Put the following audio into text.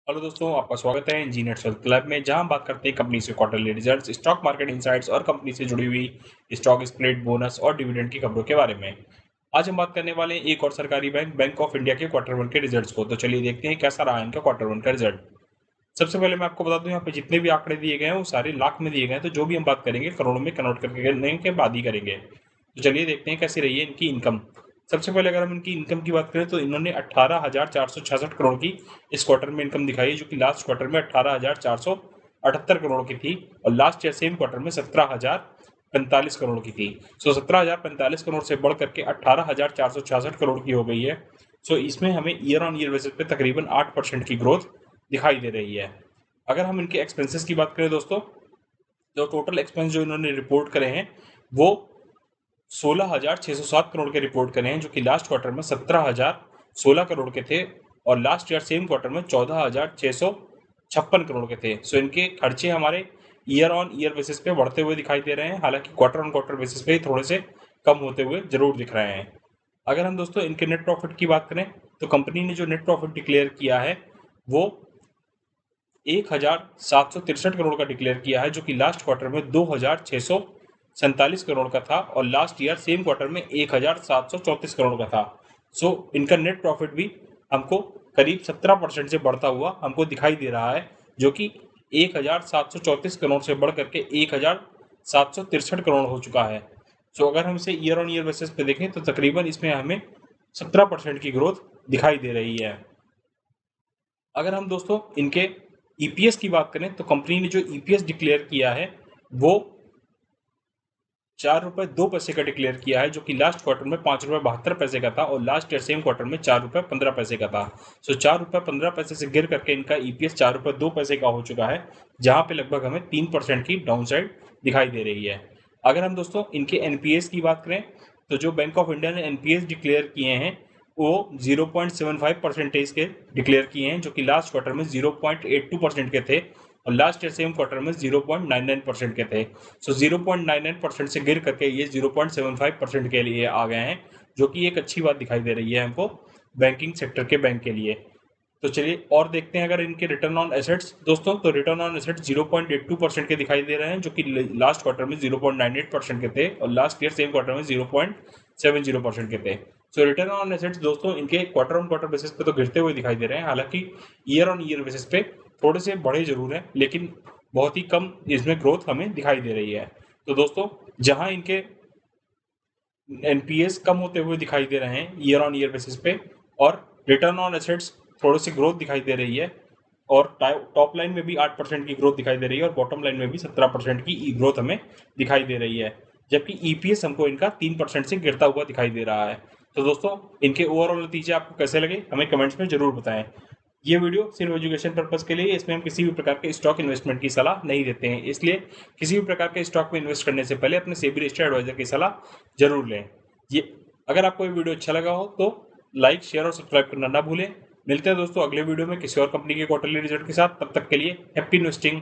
Hello दोस्तों, आपका स्वागत है इंजीनियर्स वेल्थ क्लब में, जहां हम बात करते हैं कंपनी से quarterly results, stock market insights और कंपनी से जुड़ी हुई स्टॉक स्प्लिट, बोनस और डिविडेंड की खबरों के बारे में। आज हम बात करने वाले हैं एक और सरकारी बैंक बैंक ऑफ इंडिया के क्वार्टर वन के रिजल्ट्स को। तो चलिए देखते हैं कैसा रहा इनका क्वार्टर वन का रिजल्ट। सबसे पहले मैं आपको बता दूं, यहाँ पे जितने भी आंकड़े दिए गए हैं वो सारे लाख में दिए गए हैं, तो जो भी हम बात करेंगे करोड़ों में कन्वर्ट करने के बाद ही करेंगे। तो चलिए देखते हैं कैसी रही है इनकी इनकम। सबसे पहले अगर हम इनकी इनकम की बात करें तो इन्होंने 18,466 करोड़ की इस क्वार्टर में इनकम दिखाई है, जो कि लास्ट क्वार्टर में 18,478 करोड़ की थी और लास्ट ईयर सेम क्वार्टर में 17,045 करोड़ की थी। सो 17,045 करोड़ से बढ़ करके 18,466 करोड़ की हो गई है। सो इसमें हमें ईयर ऑन ईयर बेसिस पे तकरीबन 8% की ग्रोथ दिखाई दे रही है। अगर हम इनके एक्सपेंसेस की बात करें दोस्तों, तो टोटल एक्सपेंस जो इन्होंने रिपोर्ट करे हैं वो 16,607 करोड़ के रिपोर्ट करे हैं, जो कि लास्ट क्वार्टर में 17,016 करोड़ के थे और लास्ट ईयर सेम क्वार्टर में 14,656 करोड़ के थे। सो इनके खर्चे हमारे ईयर ऑन ईयर बेसिस पे बढ़ते हुए दिखाई दे रहे हैं, हालांकि क्वार्टर ऑन क्वार्टर बेसिस पे थोड़े से कम होते हुए जरूर दिख रहे हैं। अगर हम दोस्तों इनके नेट प्रॉफिट की बात करें तो कंपनी ने जो नेट प्रॉफिट डिक्लेयर किया है वो 1,763 करोड़ का डिक्लेयर किया है, जो कि लास्ट क्वार्टर में 2,647 करोड़ का था और लास्ट ईयर सेम क्वार्टर में 1,734 करोड़ का था। सो इनका नेट प्रॉफिट भी हमको करीब 17% से बढ़ता हुआ हमको दिखाई दे रहा है, जो कि 1,734 करोड़ से बढ़ करके 1,763 करोड़ हो चुका है। सो अगर हम इसे ईयर ऑन ईयर बेसिस पे देखें तो तकरीबन इसमें हमें 17% की ग्रोथ दिखाई दे रही है। अगर हम दोस्तों इनके ईपीएस की बात करें तो कंपनी ने जो ईपीएस डिक्लेयर किया है वो 4 रुपये 2 पैसे का डिक्लेयर किया है, जो कि लास्ट क्वार्टर में 5 रुपये 72 पैसे का था और लास्ट ईयर सेम क्वार्टर में 4 रुपये 15 पैसे का था। सो 4 रुपये 15 पैसे से गिर करके इनका ईपीएस 4 रुपये 2 पैसे का हो चुका है, जहां पे लगभग हमें 3% की डाउन साइड दिखाई दे रही है। अगर हम दोस्तों इनके एनपीएस की बात करें तो जो बैंक ऑफ इंडिया ने एनपीएस डिक्लेयर किए हैं वो 0.75% के डिक्लेयर किए हैं, जो कि लास्ट क्वार्टर में 0.82% के थे और लास्ट ईयर सेम क्वार्टर में 0.99% के थे। सो 0.99% से गिर करके ये 0.75% के लिए आ गए हैं, जो कि एक अच्छी बात दिखाई दे रही है हमको बैंकिंग सेक्टर के बैंक के लिए। तो चलिए और देखते हैं अगर इनके रिटर्न ऑन एसेट्स दोस्तों, तो रिटर्न ऑन एसेट्स 0.82% के दिखाई दे रहे हैं, जो कि लास्ट क्वार्टर में 0.98% के थे और लास्ट ईयर सेम क्वार्टर में 0.70% के थे। सो रिटर्न ऑन एसेट्स दोस्तों इनके क्वार्टर ऑन क्वार्टर बेसिस पे तो गिरते हुए दिखाई दे रहे हैं, हालांकि ईयर ऑन ईयर बेसिस पे थोड़े से बढ़े जरूर हैं, लेकिन बहुत ही कम इसमें ग्रोथ हमें दिखाई दे रही है। तो दोस्तों जहां इनके एनपीएस कम होते हुए दिखाई दे रहे हैं ईयर ऑन ईयर बेसिस पे और रिटर्न ऑन एसेट्स थोड़ी सी ग्रोथ दिखाई दे रही है और टॉप लाइन में भी 8% की ग्रोथ दिखाई दे रही है और बॉटम लाइन में भी 17% की ग्रोथ हमें दिखाई दे रही है, जबकि ईपीएस हमको इनका 3% से गिरता हुआ दिखाई दे रहा है। तो दोस्तों इनके ओवरऑल नतीजे आपको कैसे लगे हमें कमेंट्स में जरूर बताएं। ये वीडियो सिर्फ एजुकेशन पर्पस के लिए, इसमें हम किसी भी प्रकार के स्टॉक इन्वेस्टमेंट की सलाह नहीं देते हैं, इसलिए किसी भी प्रकार के स्टॉक में इन्वेस्ट करने से पहले अपने सेबी रजिस्टर्ड एडवाइजर की सलाह जरूर लें। ये अगर आपको ये वीडियो अच्छा लगा हो तो लाइक शेयर और सब्सक्राइब करना ना भूलें। मिलते हैं दोस्तों अगले वीडियो में किसी और कंपनी के क्वार्टरली रिजल्ट के साथ, तब तक के लिए हैप्पी इन्वेस्टिंग।